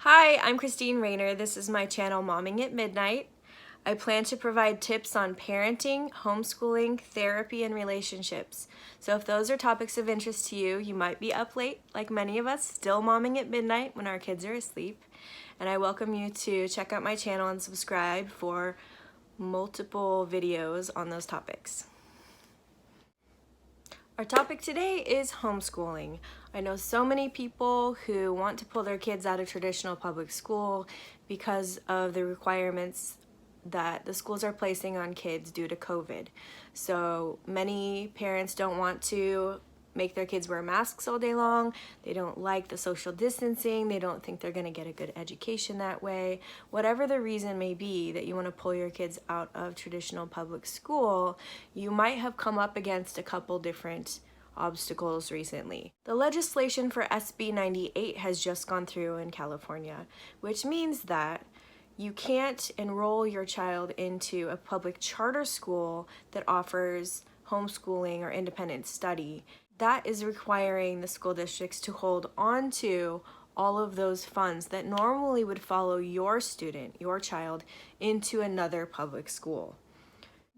Hi, I'm Cristine Rayner. This is my channel Mommingatmidnight. I plan to provide tips on parenting, homeschooling, therapy, and relationships. So if those are topics of interest to you, you might be up late, like many of us, still momming at midnight when our kids are asleep. And I welcome you to check out my channel and subscribe for multiple videos on those topics. Our topic today is homeschooling. I know so many people who want to pull their kids out of traditional public school because of the requirements that the schools are placing on kids due to COVID. So many parents don't want to make their kids wear masks all day long. They don't like the social distancing. They don't think they're going to get a good education that way. Whatever the reason may be that you want to pull your kids out of traditional public school, you might have come up against a couple different obstacles recently. The legislation for SB 98 has just gone through in California, which means that you can't enroll your child into a public charter school that offers homeschooling or independent study. That is requiring the school districts to hold on to all of those funds that normally would follow your student, your child, into another public school.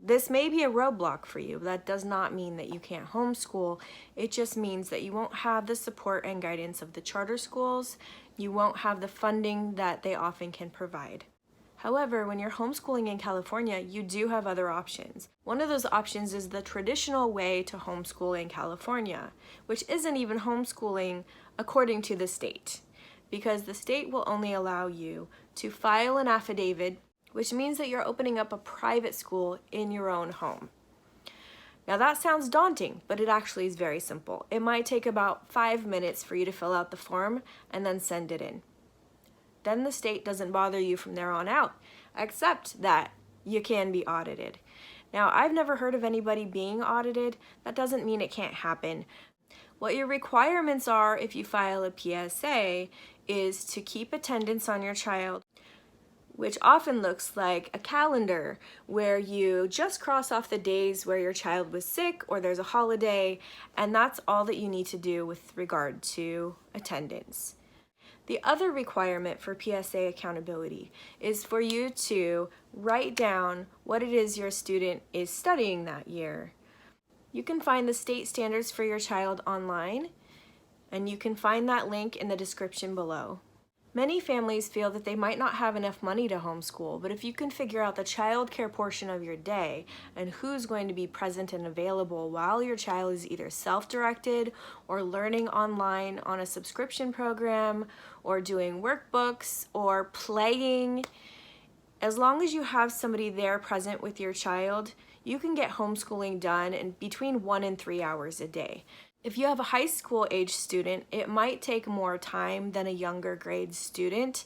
This may be a roadblock for you, but that does not mean that you can't homeschool. It just means that you won't have the support and guidance of the charter schools. You won't have the funding that they often can provide. However, when you're homeschooling in California, you do have other options. One of those options is the traditional way to homeschool in California, which isn't even homeschooling according to the state, because the state will only allow you to file an affidavit, which means that you're opening up a private school in your own home. Now that sounds daunting, but it actually is very simple. It might take about 5 minutes for you to fill out the form and then send it in. Then the state doesn't bother you from there on out, except that you can be audited. Now, I've never heard of anybody being audited. That doesn't mean it can't happen. What your requirements are if you file a PSA is to keep attendance on your child, which often looks like a calendar where you just cross off the days where your child was sick or there's a holiday, and that's all that you need to do with regard to attendance. The other requirement for PSA accountability is for you to write down what it is your student is studying that year. You can find the state standards for your child online, and you can find that link in the description below. Many families feel that they might not have enough money to homeschool, but if you can figure out the child care portion of your day and who's going to be present and available while your child is either self-directed or learning online on a subscription program or doing workbooks or playing, as long as you have somebody there present with your child, you can get homeschooling done in between 1 and 3 hours a day. If you have a high school age student, it might take more time than a younger grade student.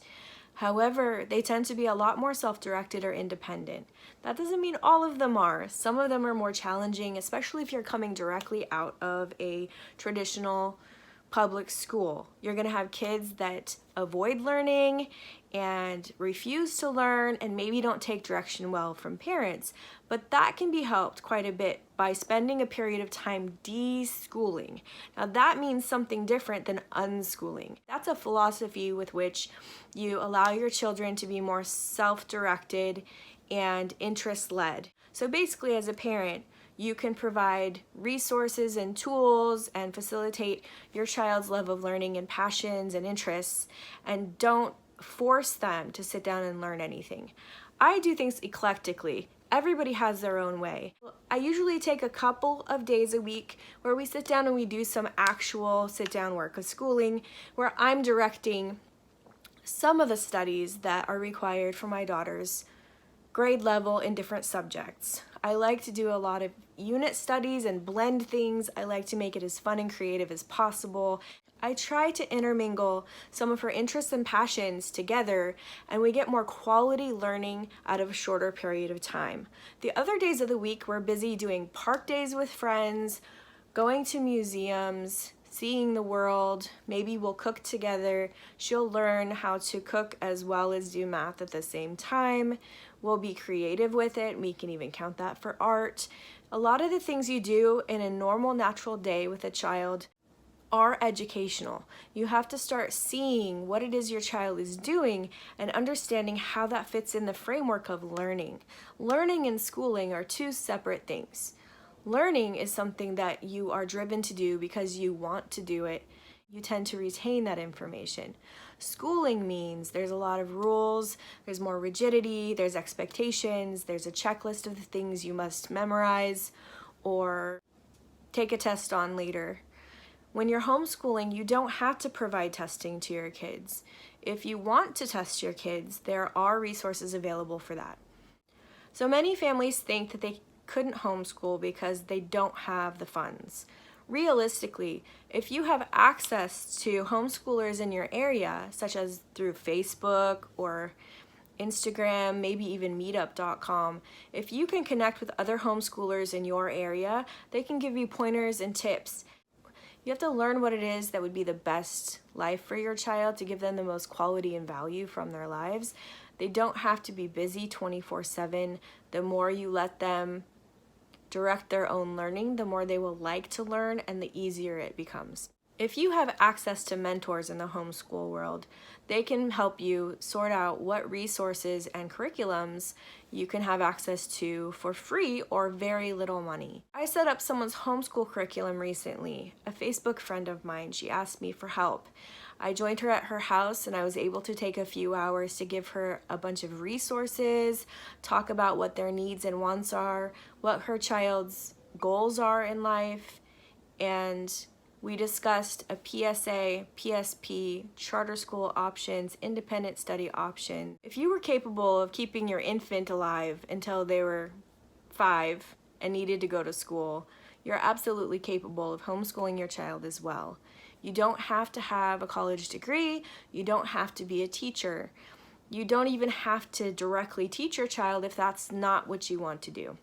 However, they tend to be a lot more self-directed or independent. That doesn't mean all of them are. Some of them are more challenging, especially if you're coming directly out of a traditional public school. You're going to have kids that avoid learning and refuse to learn and maybe don't take direction well from parents, but that can be helped quite a bit by spending a period of time de-schooling. Now that means something different than unschooling. That's a philosophy with which you allow your children to be more self-directed and interest-led. So basically, as a parent, you can provide resources and tools and facilitate your child's love of learning and passions and interests, and don't force them to sit down and learn anything. I do things eclectically. Everybody has their own way. I usually take a couple of days a week where we sit down and we do some actual sit-down work of schooling, where I'm directing some of the studies that are required for my daughter's grade level in different subjects. I like to do a lot of unit studies and blend things. I like to make it as fun and creative as possible. I try to intermingle some of her interests and passions together, and we get more quality learning out of a shorter period of time. The other days of the week, we're busy doing park days with friends, going to museums, seeing the world. Maybe we'll cook together. She'll learn how to cook as well as do math at the same time. We'll be creative with it. We can even count that for art. A lot of the things you do in a normal, natural day with a child are educational. You have to start seeing what it is your child is doing and understanding how that fits in the framework of learning. Learning and schooling are two separate things. Learning is something that you are driven to do because you want to do it. You tend to retain that information. Schooling means there's a lot of rules, there's more rigidity, there's expectations, there's a checklist of the things you must memorize or take a test on later. When you're homeschooling, you don't have to provide testing to your kids. If you want to test your kids, there are resources available for that. So many families think that they couldn't homeschool because they don't have the funds. Realistically, if you have access to homeschoolers in your area, such as through Facebook or Instagram, maybe even meetup.com, if you can connect with other homeschoolers in your area, they can give you pointers and tips. You have to learn what it is that would be the best life for your child to give them the most quality and value from their lives. They don't have to be busy 24/7. The more you let them direct their own learning, the more they will like to learn and the easier it becomes. If you have access to mentors in the homeschool world, they can help you sort out what resources and curriculums you can have access to for free or very little money. I set up someone's homeschool curriculum recently. A Facebook friend of mine, she asked me for help. I joined her at her house and I was able to take a few hours to give her a bunch of resources, talk about what their needs and wants are, what her child's goals are in life, and we discussed a PSA, PSP, charter school options, independent study option. If you were capable of keeping your infant alive until they were 5 and needed to go to school, you're absolutely capable of homeschooling your child as well. You don't have to have a college degree. You don't have to be a teacher. You don't even have to directly teach your child if that's not what you want to do.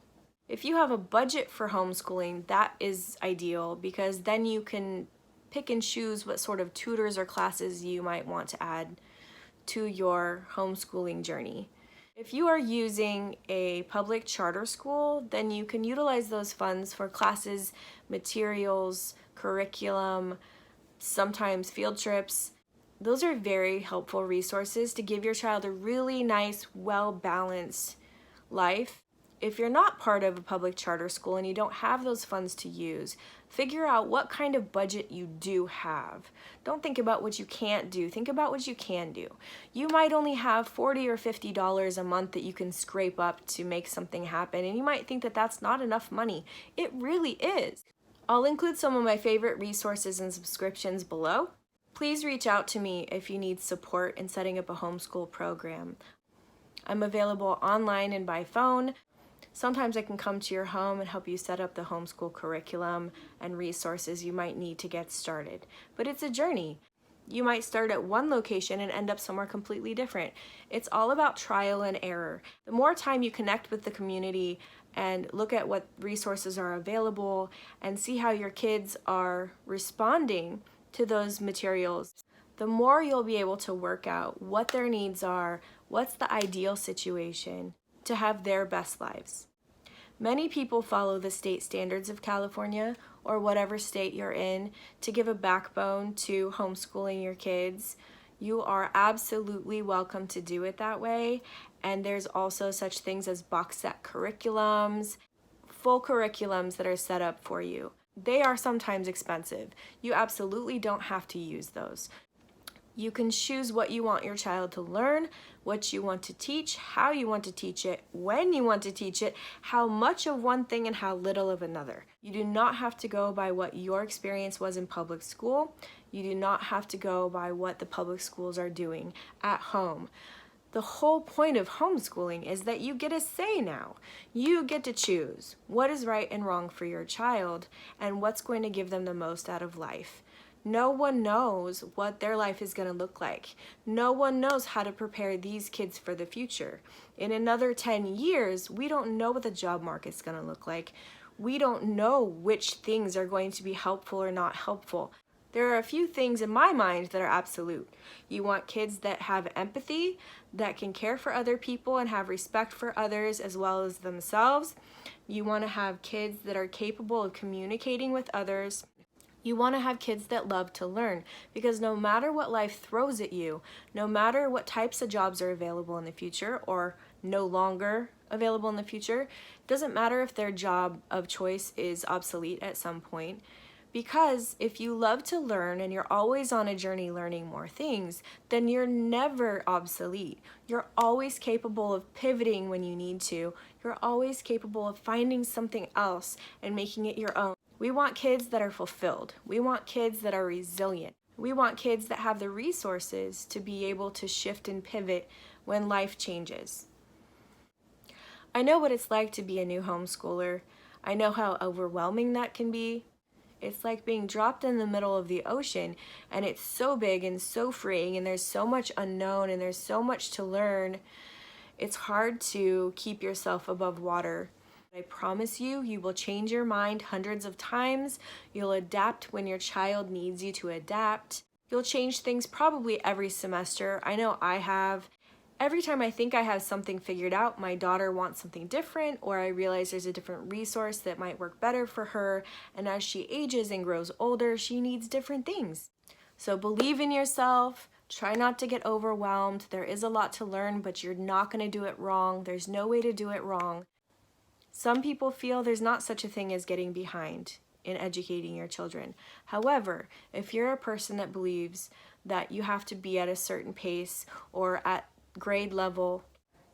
If you have a budget for homeschooling, that is ideal because then you can pick and choose what sort of tutors or classes you might want to add to your homeschooling journey. If you are using a public charter school, then you can utilize those funds for classes, materials, curriculum, sometimes field trips. Those are very helpful resources to give your child a really nice, well-balanced life. If you're not part of a public charter school and you don't have those funds to use, figure out what kind of budget you do have. Don't think about what you can't do. Think about what you can do. You might only have $40 or $50 a month that you can scrape up to make something happen, and you might think that that's not enough money. It really is. I'll include some of my favorite resources and subscriptions below. Please reach out to me if you need support in setting up a homeschool program. I'm available online and by phone. Sometimes I can come to your home and help you set up the homeschool curriculum and resources you might need to get started. But it's a journey. You might start at one location and end up somewhere completely different. It's all about trial and error. The more time you connect with the community and look at what resources are available and see how your kids are responding to those materials, the more you'll be able to work out what their needs are, what's the ideal situation to have their best lives. Many people follow the state standards of California or whatever state you're in to give a backbone to homeschooling your kids. You are absolutely welcome to do it that way. And there's also such things as box set curriculums, full curriculums that are set up for you. They are sometimes expensive. You absolutely don't have to use those. You can choose what you want your child to learn, what you want to teach, how you want to teach it, when you want to teach it, how much of one thing and how little of another. You do not have to go by what your experience was in public school. You do not have to go by what the public schools are doing at home. The whole point of homeschooling is that you get a say now. You get to choose what is right and wrong for your child and what's going to give them the most out of life. No one knows what their life is going to look like. No one knows how to prepare these kids for the future. In another 10 years, we don't know what the job market's going to look like. We don't know which things are going to be helpful or not helpful. There are a few things in my mind that are absolute. You want kids that have empathy, that can care for other people and have respect for others as well as themselves. You want to have kids that are capable of communicating with others. You want to have kids that love to learn, because no matter what life throws at you, no matter what types of jobs are available in the future or no longer available in the future, it doesn't matter if their job of choice is obsolete at some point. Because if you love to learn and you're always on a journey learning more things, then you're never obsolete. You're always capable of pivoting when you need to. You're always capable of finding something else and making it your own. We want kids that are fulfilled. We want kids that are resilient. We want kids that have the resources to be able to shift and pivot when life changes. I know what it's like to be a new homeschooler. I know how overwhelming that can be. It's like being dropped in the middle of the ocean, and it's so big and so freeing, and there's so much unknown and there's so much to learn. It's hard to keep yourself above water. I promise you, you will change your mind hundreds of times. You'll adapt when your child needs you to adapt. You'll change things probably every semester. I know I have. Every time I think I have something figured out, my daughter wants something different, or I realize there's a different resource that might work better for her, and as she ages and grows older, she needs different things. So believe in yourself. Try not to get overwhelmed. There is a lot to learn, but you're not going to do it wrong. There's no way to do it wrong. Some people feel there's not such a thing as getting behind in educating your children. However, if you're a person that believes that you have to be at a certain pace or at grade level,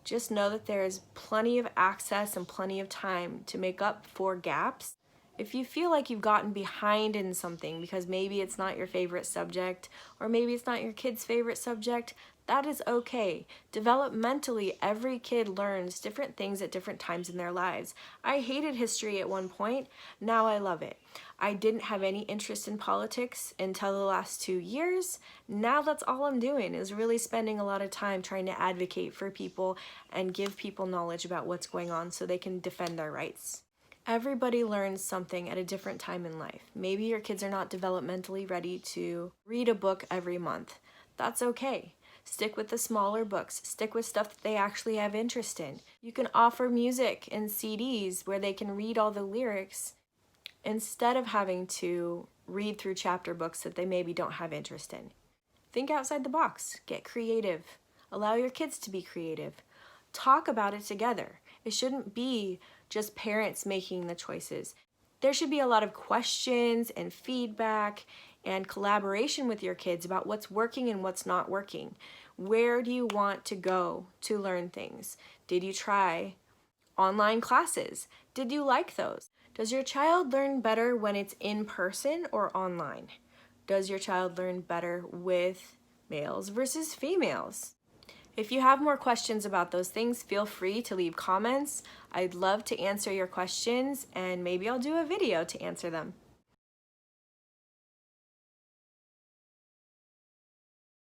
just know that there is plenty of access and plenty of time to make up for gaps. If you feel like you've gotten behind in something because maybe it's not your favorite subject or maybe it's not your kid's favorite subject, that is okay. Developmentally, every kid learns different things at different times in their lives. I hated history at one point. Now I love it. I didn't have any interest in politics until the last 2 years. Now that's all I'm doing, is really spending a lot of time trying to advocate for people and give people knowledge about what's going on so they can defend their rights. Everybody learns something at a different time in life. Maybe your kids are not developmentally ready to read a book every month. That's okay. Stick with the smaller books. Stick with stuff that they actually have interest in. You can offer music and CDs where they can read all the lyrics instead of having to read through chapter books that they maybe don't have interest in. Think outside the box. Get creative. Allow your kids to be creative. Talk about it together. It shouldn't be just parents making the choices. There should be a lot of questions and feedback and collaboration with your kids about what's working and what's not working. Where do you want to go to learn things? Did you try online classes? Did you like those? Does your child learn better when it's in person or online? Does your child learn better with males versus females? If you have more questions about those things, feel free to leave comments. I'd love to answer your questions, and maybe I'll do a video to answer them.